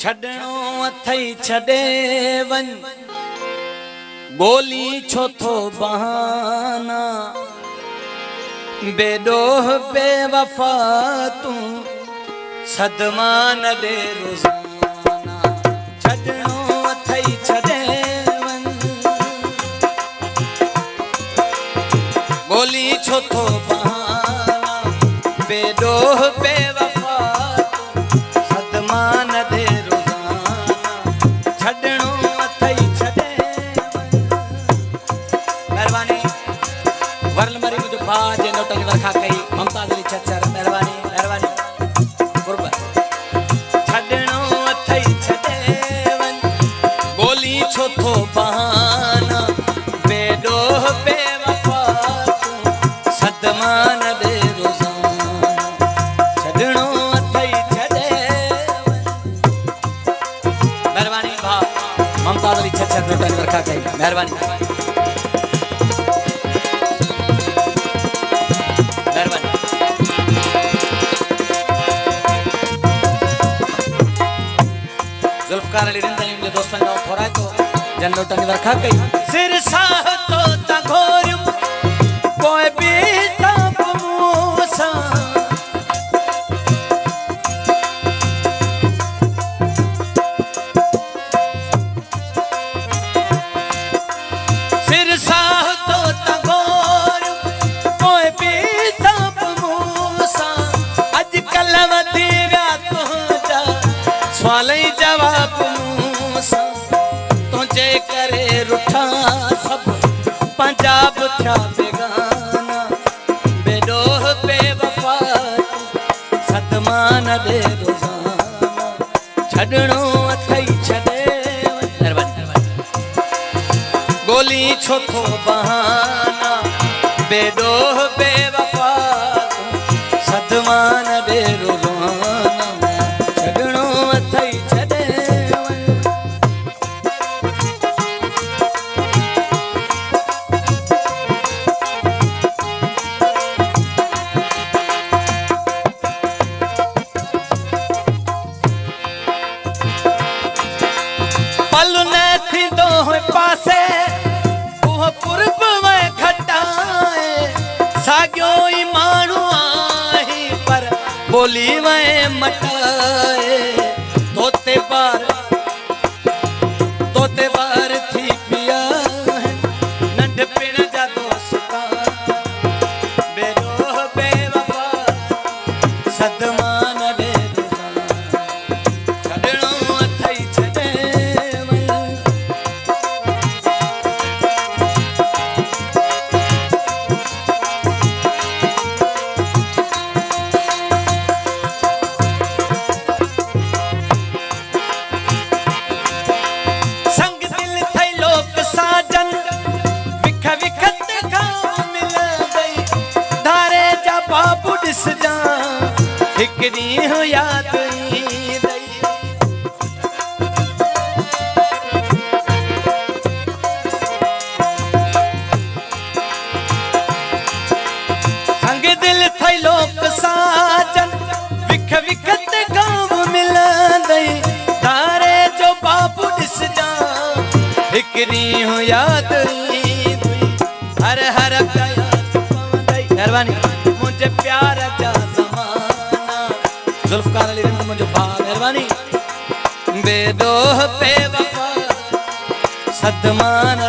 छड़नो अथई छड़े वन गोली छो थो बहाना बेडोह बेवफा तू सदमा न दे रोजाना छड़नो अथई छड़े वन गोली छो थो बहाना बेडोह बेवफा तू सदमा न दे बाजे नोटन वरखा कई ममताज अली छचर मेहरबानी मेहरबानी कुर्बान छडनो अथई छडे वन गोली छो थो बहाना बेडोह बेवफा तू सदमा न दे रोजाना छडनो अथई छडे वन मेहरबानी भा ममताज अली छचर नोटन वरखा कई मेहरबानी जुल्फकार अली रिंदनी मुझे दोस्तन गाँव थोड़ा है तो जन लोटनी वरखा कई सिर साह तो तघोर कोई भी तब मूसा सिर साह तो तघोर कोई भी तब मूसा अज कल वधी व्या तुझा सवाल जवाब मूसा तुझे करे रुठा सब पंजाब थया बेगाना बेडोह बेवफा सदमा न दे रोजाना छड़नो अथई छड़े गोली छो थो बहाना बेडोह बेवफा सदमा न दे रोजाना पासे उह पुरब में घटाए सागियो ई माण्हू आही पर बोली में मटाए तोते बार थी पिया नंढ पिण जा दोस्ता बेडोह बेवफा सदमा न दे छड़नो अथई छड़े हिकड़ी हो याद संग दिल थई लोक साजन विख विखत गाँव मिल दई तारे जो बाबू दिस जा हिकड़ी हो याद हर हर मेहरबानी मुझे प्यार जा जुल्फकार अली रिंद मुझे भा मेहरबानी बेडोह बेवफा सदमा न